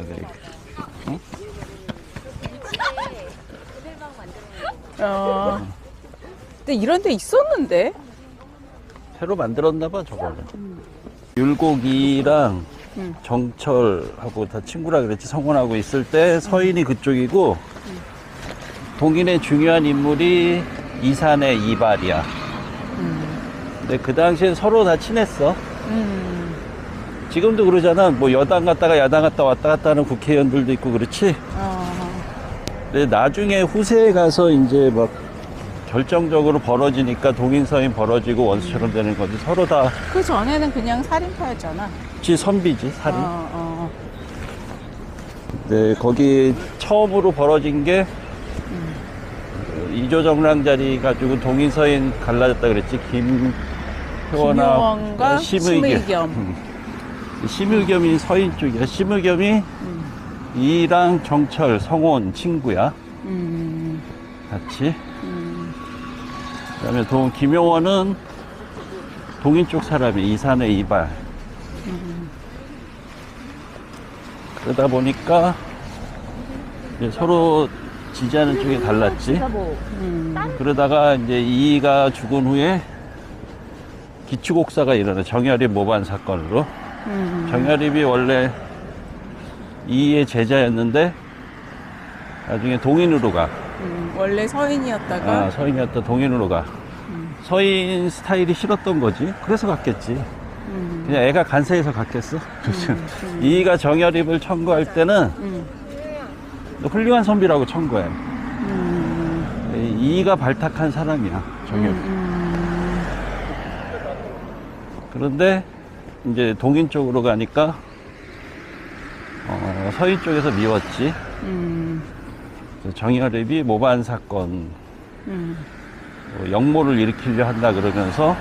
그래. 응? 근데 이런 데 있었는데? 새로 만들었나 봐 저거는. 율곡이랑 정철하고 다 친구라 그랬지. 성원하고 있을 때 서인이 그쪽이고 동인의 중요한 인물이 이산의 이발이야. 근데 그 당시엔 서로 다 친했어. 지금도 그러잖아. 뭐 여당 갔다가 야당 갔다 왔다 갔다 하는 국회의원들도 있고 그렇지. 근데 나중에 후세에 가서 이제 막 결정적으로 벌어지니까 동인 서인 벌어지고 원수처럼 되는 거지. 서로 다 그 전에는 그냥 살인파였잖아. 선비지 살인. 네, 거기 처음으로 벌어진 게 이조정랑 자리 가지고 동인 서인 갈라졌다 그랬지. 김효원과 심의겸. 심의겸이 서인 쪽이야. 심의겸이 이랑 정철, 성원 친구야. 같이. 그다음에 김효원은 동인 쪽 사람이 이산의 이발. 그러다 보니까 이제 서로 지지하는 쪽이 달랐지. 그러다가 이제 이이가 죽은 후에 기축옥사가 일어나. 정열입 모반 사건으로. 정열입이 원래 이이의 제자였는데 나중에 동인으로 가. 원래 서인이었다가 서인이었다 동인으로 가. 서인 스타일이 싫었던 거지. 그래서 갔겠지. 그냥 애가 간세해서 갔겠어. 이이가 정열입을 청구할 때는 훌륭한 선비라고 청구해. 이이가 발탁한 사람이야. 정열입. 그런데 이제 동인 쪽으로 가니까 서인 쪽에서 미웠지. 정열입이 모반 사건 역모를 일으키려 한다 그러면서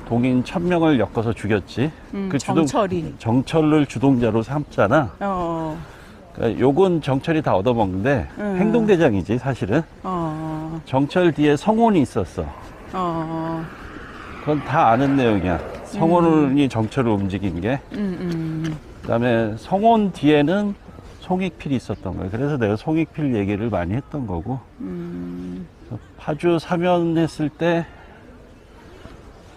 동인 1000명을 엮어서 죽였지. 그 정철을 주동자로 삼잖아. 그러니까 욕은 정철이 다 얻어먹는데 행동대장이지 사실은. 정철 뒤에 성원이 있었어. 그건 다 아는 내용이야. 성원이 정철을 움직인 게. 그다음에 성원 뒤에는 송익필이 있었던 거야. 그래서 내가 송익필 얘기를 많이 했던 거고. 파주 사면했을 때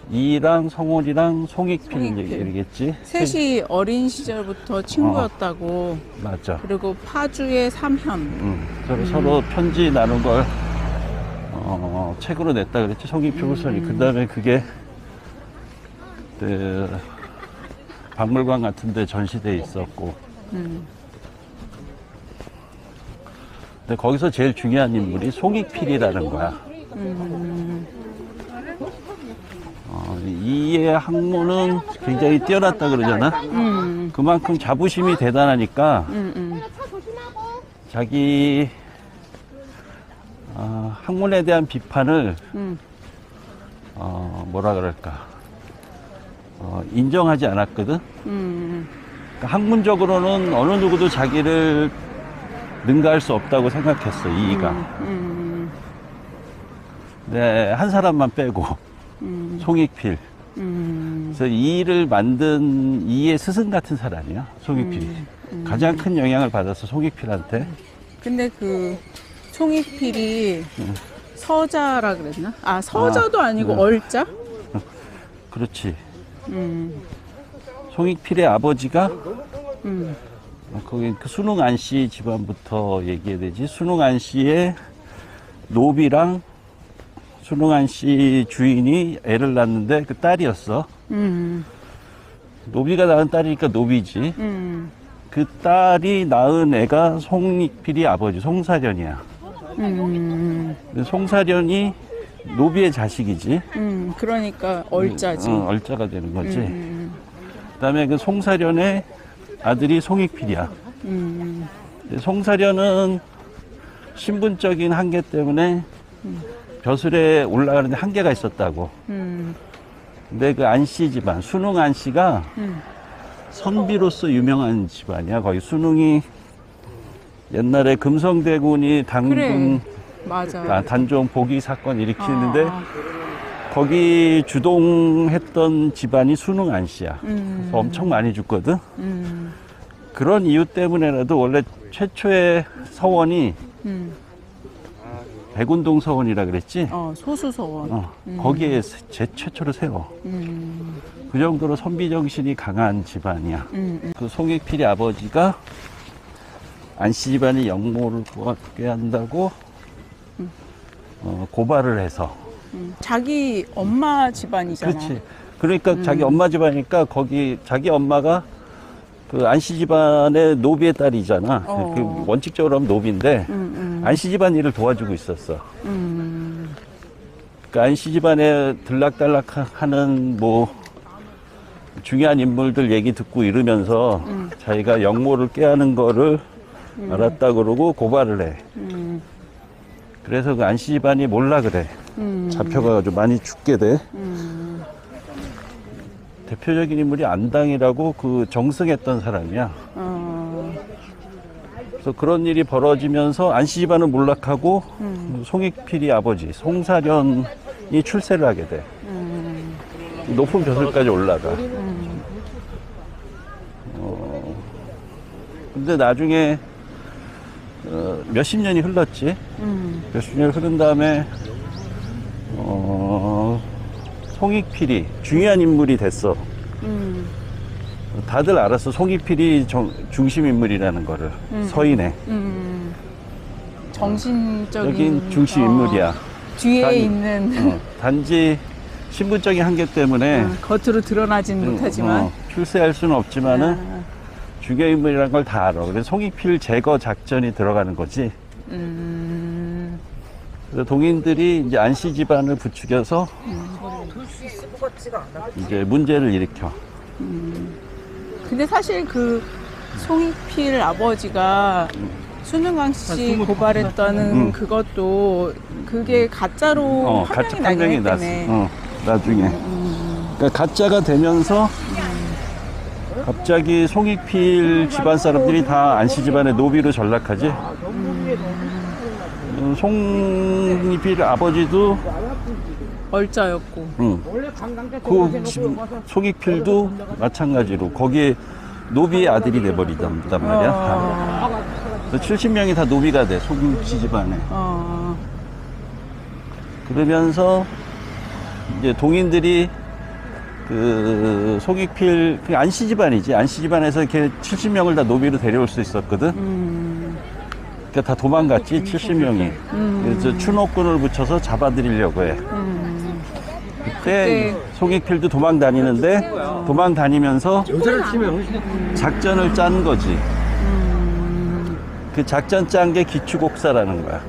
이랑 성원이랑 송익필 얘기겠지. 셋이 어린 시절부터 친구였다고. 맞아. 그리고 파주의 삼현. 서로 편지 나눈 걸 책으로 냈다 그랬지. 송익필 후손이. 그 다음에 그게 박물관 같은 데 전시돼 있었고. 근데 거기서 제일 중요한 인물이 송익필이라는 거야. 이의 학문은 굉장히 뛰어났다 그러잖아. 그만큼 자부심이 대단하니까 자기 학문에 대한 비판을 뭐라 그럴까 인정하지 않았거든. 그러니까 학문적으로는 어느 누구도 자기를 능가할 수 없다고 생각했어. 이이가. 네, 한 사람만 빼고 송익필. 그래서 이이를 만든 이이의 스승 같은 사람이야. 송익필이. 가장 큰 영향을 받았어. 송익필한테. 근데 그 송익필이 서자라 그랬나? 서자도 아니고 얼자? 그렇지. 송익필의 아버지가 거기 그 순웅안 씨 집안부터 얘기해야 되지. 순웅안 씨의 노비랑 순웅안 씨 주인이 애를 낳는데 그 딸이었어. 노비가 낳은 딸이니까 노비지. 그 딸이 낳은 애가 송익필이 아버지 송사련이야. 송사련이 노비의 자식이지. 그러니까 얼자지. 얼자가 되는 거지. 그다음에 그 송사련의 아들이 송익필이야. 송사련은 신분적인 한계 때문에 벼슬에 올라가는데 한계가 있었다고. 근데 그 안씨 집안, 순웅 안씨가 선비로서 유명한 집안이야. 거기 순웅이 옛날에 금성대군이 당군 맞아. 단종 복위 사건 일으키는데 거기 주동했던 집안이 순웅 안씨야. 그래서 엄청 많이 죽거든. 그런 이유 때문에라도 원래 최초의 서원이 백운동 서원이라 그랬지? 소수 서원. 거기에 최초로 세워. 그 정도로 선비정신이 강한 집안이야. 그 송익필이 아버지가 안씨 집안이 영모를 꾀한다고 고발을 해서. 자기 엄마 집안이잖아. 그렇지. 그러니까 자기 엄마 집안이니까 거기 자기 엄마가 그 안씨 집안의 노비의 딸이잖아. 그 원칙적으로 하면 노비인데 안씨 집안 일을 도와주고 있었어. 그 안씨 집안에 들락달락하는 뭐 중요한 인물들 얘기 듣고 이러면서 자기가 영모를 꾀하는 거를 알았다 그러고 고발을 해. 그래서 그 안씨 집안이 몰라 그래. 잡혀가지고 많이 죽게 돼. 대표적인 인물이 안당이라고 그 정승했던 사람이야. 그래서 그런 일이 벌어지면서 안씨 집안은 몰락하고 송익필이 아버지 송사련이 출세를 하게 돼. 높은 벼슬까지 올라가. 근데 나중에 몇십 년이 흘렀지. 몇십 년이 흐른 다음에 송익필이 중요한 인물이 됐어. 다들 알았어. 송익필이 중심 인물이라는 거를. 서인의 정신적인 중심 인물이야. 뒤에 있는 단지 신분적인 한계 때문에 겉으로 드러나진 못하지만 출세할 수는 없지만은 주요 인물이라는 걸 다 알아. 그래서 송익필 제거 작전이 들어가는 거지. 그래서 동인들이 이제 안씨 집안을 부추겨서 이제 문제를 일으켜. 근데 사실 그 송익필 아버지가 순응강 씨 고발했다는 그것도 그게 가짜로 가짜 판명이 판명이 나긴 났어. 했다며. 나중에. 그러니까 가짜가 되면서 갑자기 송익필 집안 사람들이 다 안씨 집안의 노비로 전락하지. 송익필 아버지도 얼짜였고. 그 송익필도 마찬가지로 거기에 노비의 아들이 돼버리단 말이야. 그래서 70명이 다 노비가 돼, 송익씨 집안에. 그러면서 이제 동인들이 그 송익필, 그 안씨 집안이지. 안씨 집안에서 이렇게 70명을 다 노비로 데려올 수 있었거든. 그러니까 다 도망갔지, 70명이. 그래서 추노꾼을 붙여서 잡아들이려고 해. 그때 송익필도 도망 다니는데 도망 다니면서 작전을 짠 거지. 그 작전 짠 게 기추곡사라는 거야.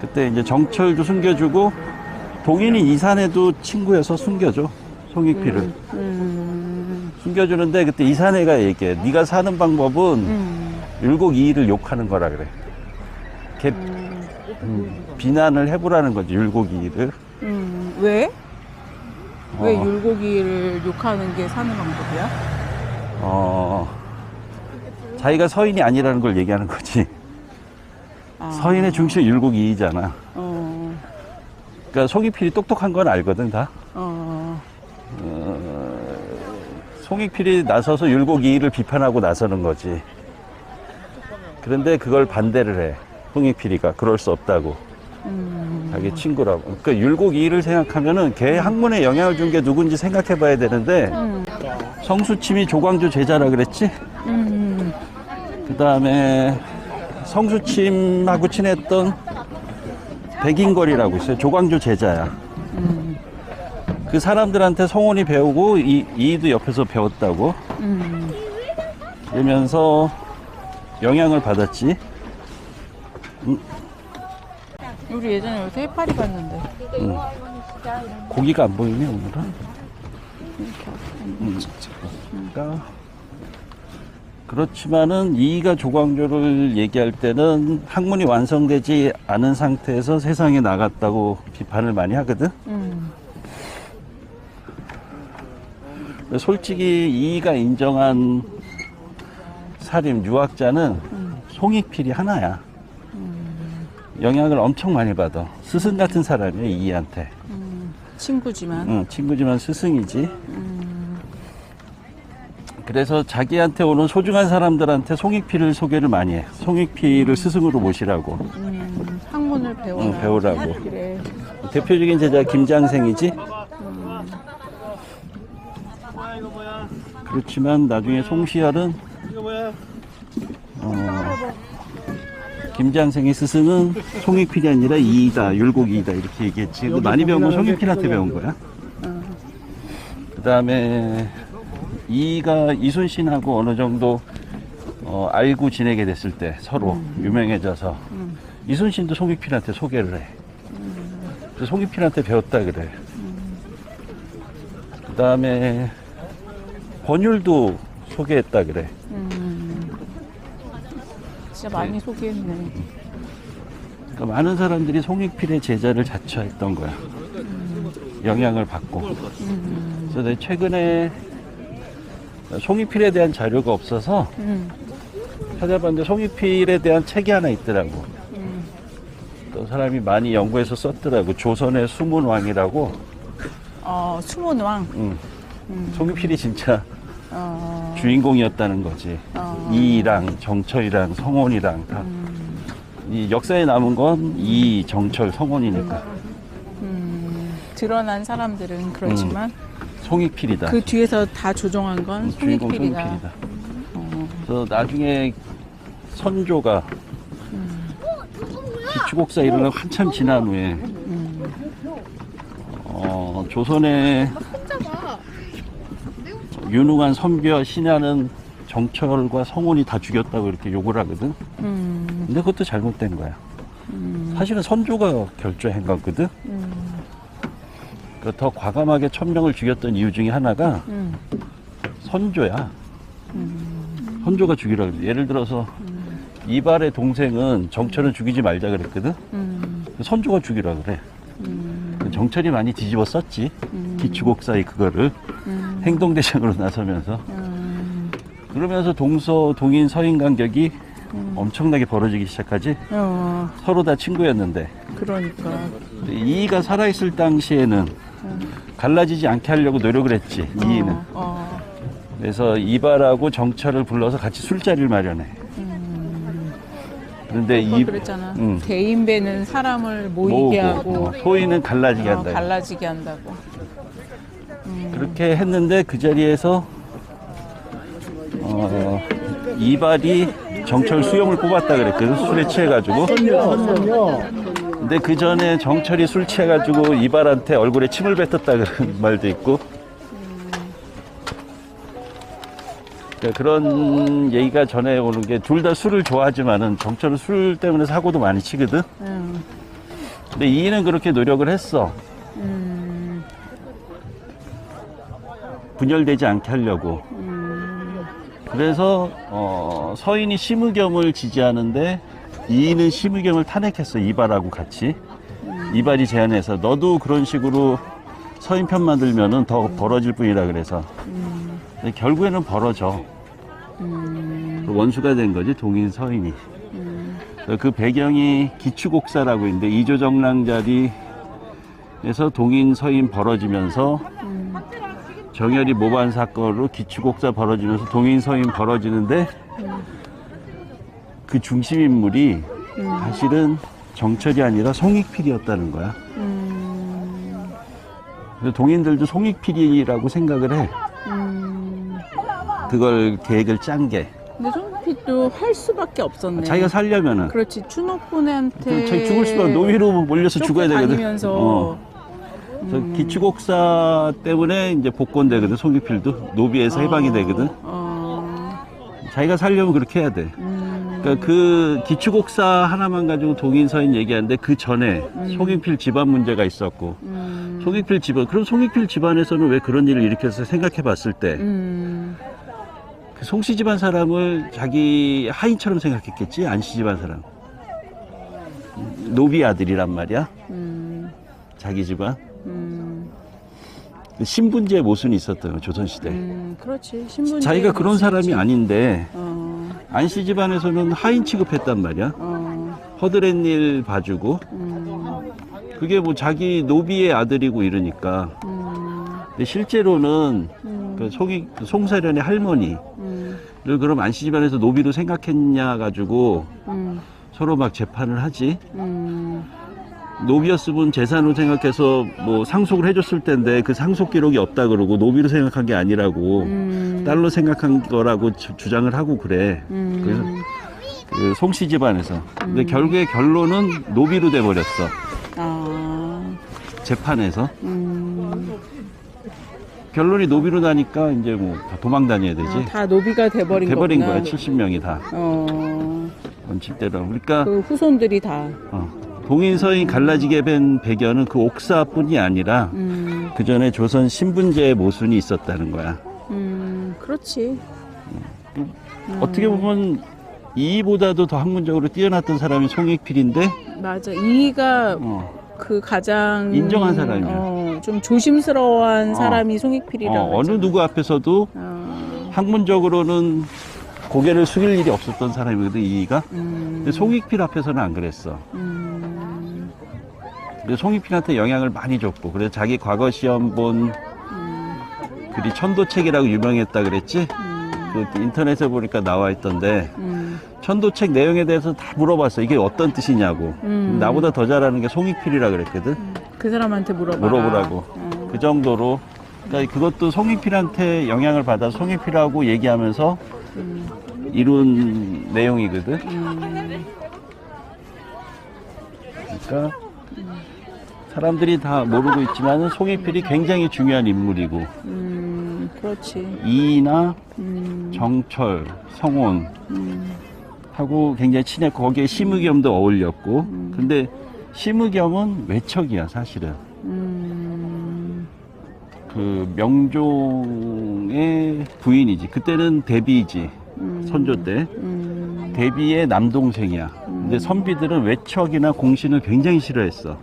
그때 이제 정철도 숨겨주고 동인이 이산해도 친구여서 숨겨줘, 송익필을. 숨겨주는데 그때 이산해가 얘기해. 네가 사는 방법은 율곡이의를 욕하는 거라 그래. 걔 비난을 해보라는 거지, 율곡이의를. 왜? 왜 율곡이를 욕하는 게 사는 방법이야? 자기가 서인이 아니라는 걸 얘기하는 거지. 서인의 중심 율곡이의잖아. 그러니까 송익필이 똑똑한 건 알거든, 다. 송익필이 나서서 율곡이의를 비판하고 나서는 거지. 그런데 그걸 반대를 해. 송익필이가 그럴 수 없다고. 자기 친구라고. 그러니까 율곡이의를 생각하면은 걔 학문에 영향을 준 게 누군지 생각해 봐야 되는데 성수침이 조광조 제자라 그랬지? 그 다음에 성수침하고 친했던 백인걸이라고 있어요. 조광조 제자야. 그 사람들한테 성원이 배우고 이의도 옆에서 배웠다고. 그러면서 영향을 받았지. 우리 예전에 여기서 해파리 봤는데. 고기가 안 보이네, 오늘은. 그러니까 그렇지만은 이의가 조광조를 얘기할 때는 학문이 완성되지 않은 상태에서 세상에 나갔다고 비판을 많이 하거든. 솔직히 이의가 인정한 사림 유학자는 송익필이 하나야. 영향을 엄청 많이 받아. 스승 같은 사람이야, 이의한테. 친구지만. 응, 친구지만 스승이지. 그래서 자기한테 오는 소중한 사람들한테 송익필을 소개를 많이 해. 송익필을 스승으로 모시라고. 학문을 배워라. 배우라고. 그래. 대표적인 제자 김장생이지. 그렇지만 나중에 송시열은 김장생의 스승은 송익필이 아니라 이이다, 율곡이이다 이렇게 얘기했지. 많이 배운 건 송익필한테 배운 거야. 그 다음에 이이가 이순신하고 어느 정도 알고 지내게 됐을 때 서로 유명해져서 이순신도 송익필한테 소개를 해. 그래서 송익필한테 배웠다 그래. 그 다음에 권율도 소개했다 그래. 진짜 많이 소개했네. 그러니까 많은 사람들이 송익필의 제자를 자처했던 거야. 영향을 받고. 그래서 내가 최근에 송익필에 대한 자료가 없어서 찾아봤는데 송익필에 대한 책이 하나 있더라고. 또 사람이 많이 연구해서 썼더라고. 조선의 숨은 왕이라고. 숨은 왕. 송익필이 진짜 주인공이었다는 거지. 이이랑 정철이랑 성원이랑 다. 이 역사에 남은 건 이, 정철, 성원이니까. 드러난 사람들은 그렇지만 송익필이다. 그 뒤에서 다 조종한 건 주인공 송익필이다. 송익필이다. 그래서 나중에 선조가 기축옥사 일어나고 한참 지난 후에 조선의 유능한 선비와 신하는 정철과 성원이 다 죽였다고 이렇게 욕을 하거든. 근데 그것도 잘못된 거야. 사실은 선조가 결정한 거거든. 더 과감하게 천명을 죽였던 이유 중에 하나가 선조야. 선조가 죽이라고 그래. 예를 들어서 이발의 동생은 정철은 죽이지 말자 그랬거든. 선조가 죽이라고 그래. 정철이 많이 뒤집어 썼지. 기축옥사의 그거를 행동대장으로 나서면서. 그러면서 동인 서인 간격이 엄청나게 벌어지기 시작하지. 서로 다 친구였는데. 그러니까. 이이가 살아있을 당시에는 갈라지지 않게 하려고 노력을 했지. 이이는. 그래서 이발하고 정철을 불러서 같이 술자리를 마련해. 그런데 그랬잖아. 대인배는 사람을 모이게 하고 소인은 갈라지게 한다. 갈라지게 한다고. 그렇게 했는데 그 자리에서 이발이 정철 수염을 뽑았다 그랬거든. 술에 취해가지고. 근데 그 전에 정철이 술 취해가지고 이발한테 얼굴에 침을 뱉었다 그런 말도 있고. 그러니까 그런 얘기가 전해 오는 게 둘 다 술을 좋아하지만은 정철은 술 때문에 사고도 많이 치거든. 근데 이이는 그렇게 노력을 했어. 분열되지 않게 하려고. 그래서 서인이 심의겸을 지지하는데 이이는 심의겸을 탄핵했어. 이발하고 같이. 이발이 제안해서 너도 그런 식으로 서인 편만 들면은 더 벌어질 뿐이라 그래서. 근데 결국에는 벌어져. 원수가 된 거지, 동인 서인이. 그 배경이 기축옥사라고 있는데 이조정랑 자리에서 동인 서인 벌어지면서 정열이 모반 사건으로 기축옥사 벌어지면서 동인 서인 벌어지는데 그 중심 인물이 사실은 정철이 아니라 송익필이었다는 거야. 그래서 동인들도 송익필이라고 생각을 해. 그걸 계획을 짠 게. 근데 송익필도 할 수밖에 없었네. 자기가 살려면은. 그렇지. 추노꾼한테 자기 죽을 수만 노위로 몰려서 죽어야 되거든. 다니면서. 그래서 기축옥사 때문에 이제 복권되거든. 송익필도 노비에서 해방이 되거든. 자기가 살려면 그렇게 해야 돼. 그러니까 그 기축옥사 하나만 가지고 동인서인 얘기하는데 그 전에 송익필 집안 문제가 있었고 송익필 집안, 그럼 송익필 집안에서는 왜 그런 일을 일으켰어 생각해 봤을 때 그 송씨 집안 사람을 자기 하인처럼 생각했겠지. 안씨 집안 사람 노비 아들이란 말이야. 자기 집안 신분제 모순이 있었던 거야, 조선시대. 그렇지. 신분제 자기가 그런 사람이 모순이지. 아닌데 안씨 집안에서는 하인 취급했단 말이야. 허드렛 일 봐주고 그게 뭐 자기 노비의 아들이고 이러니까. 근데 실제로는 그 송세련의 할머니를 그럼 안씨 집안에서 노비로 생각했냐 가지고 서로 막 재판을 하지. 노비였으면 재산으로 생각해서 뭐 상속을 해줬을 텐데 그 상속 기록이 없다 그러고 노비로 생각한 게 아니라고 딸로 생각한 거라고 주장을 하고 그래. 그래서 그 송씨 집안에서. 근데 결국에 결론은 노비로 돼 버렸어. 아, 재판에서. 결론이 노비로 나니까 이제 뭐 다 도망 다녀야 되지. 다 노비가 돼버린 거야. 거구나. 70명이 다. 원칙대로. 그러니까 그 후손들이 다. 동인서인 갈라지게 된 배경은 그 옥사뿐이 아니라 그 전에 조선 신분제의 모순이 있었다는 거야. 그렇지. 어떻게 보면 이보다도 더 학문적으로 뛰어났던 사람이 송익필인데 맞아. 이가 그 가장 인정한 사람이야. 좀 조심스러워한 사람이 송익필이라고. 어느 누구 앞에서도 학문적으로는 고개를 숙일 일이 없었던 사람이거든, 이가. 근데 송익필 앞에서는 안 그랬어. 근데 송익필한테 영향을 많이 줬고, 그래서 자기 과거 시험 본 글이 천도책이라고 유명했다 그랬지? 그 인터넷에 보니까 나와 있던데, 천도책 내용에 대해서 다 물어봤어. 이게 어떤 뜻이냐고. 나보다 더 잘하는 게 송익필이라 그랬거든. 그 사람한테 물어보라고. 그 정도로. 그러니까 그것도 송익필한테 영향을 받아 송익필하고 얘기하면서 이룬 내용이거든. 그러니까 사람들이 다 모르고 있지만 송익필이 굉장히 중요한 인물이고. 그렇지. 이이나 정철, 성온 하고 굉장히 친했고 거기에 심의겸도 어울렸고. 근데 심의겸은 외척이야 사실은. 그 명종의 부인이지. 그때는 대비지. 선조 때. 대비의 남동생이야. 근데 선비들은 외척이나 공신을 굉장히 싫어했어.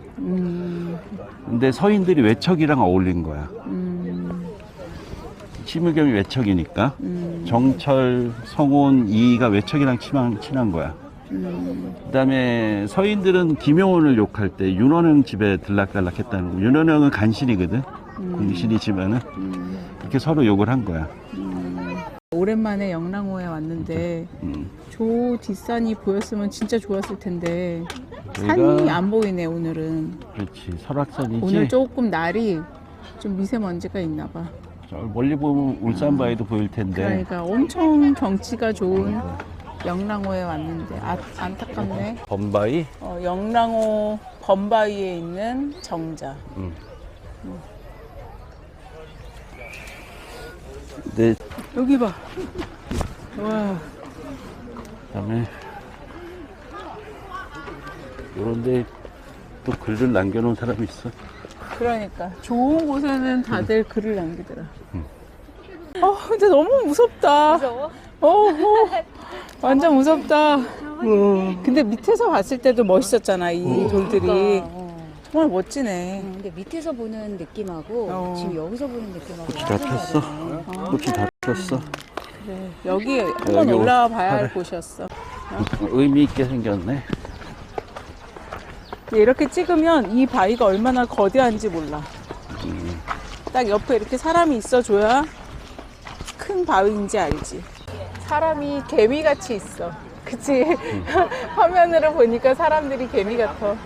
근데 서인들이 외척이랑 어울린 거야. 심의겸이 외척이니까. 정철, 성온, 이이가 외척이랑 친한 거야. 그다음에 서인들은 김용원을 욕할 때 윤원영 집에 들락달락 했다는 거. 윤원영은 간신이거든. 공신이지만은 이렇게 서로 욕을 한 거야. 오랜만에 영랑호에 왔는데 조 뒷산이 보였으면 진짜 좋았을 텐데 산이 안 보이네 오늘은. 그렇지, 설악산이지. 오늘 조금 날이 좀 미세먼지가 있나 봐. 저 멀리 보면 울산바위도 보일 텐데. 그러니까 엄청 경치가 좋은 영랑호에 왔는데 안타깝네. 범바위? 영랑호 범바위에 있는 정자. 네. 여기 봐. 와. 그다음에 요런데 또 글을 남겨놓은 사람이 있어. 그러니까 좋은 곳에는 다들 글을 남기더라. 근데 너무 무섭다. 무서워? 완전 무섭다. 근데 밑에서 봤을 때도 멋있었잖아 이 돌들이. 그러니까, 정말 멋지네. 근데 밑에서 보는 느낌하고 지금 여기서 보는 느낌하고 꽃이 다 폈어. 꽃이 다 폈어. 그래. 여기 한번 여기 올라와 봐야 할 곳이었어. 의미 있게 생겼네. 이렇게 찍으면 이 바위가 얼마나 거대한지 몰라. 딱 옆에 이렇게 사람이 있어줘야 큰 바위인지 알지. 사람이 개미같이 있어. 그치? 화면으로 보니까 사람들이 개미 같아.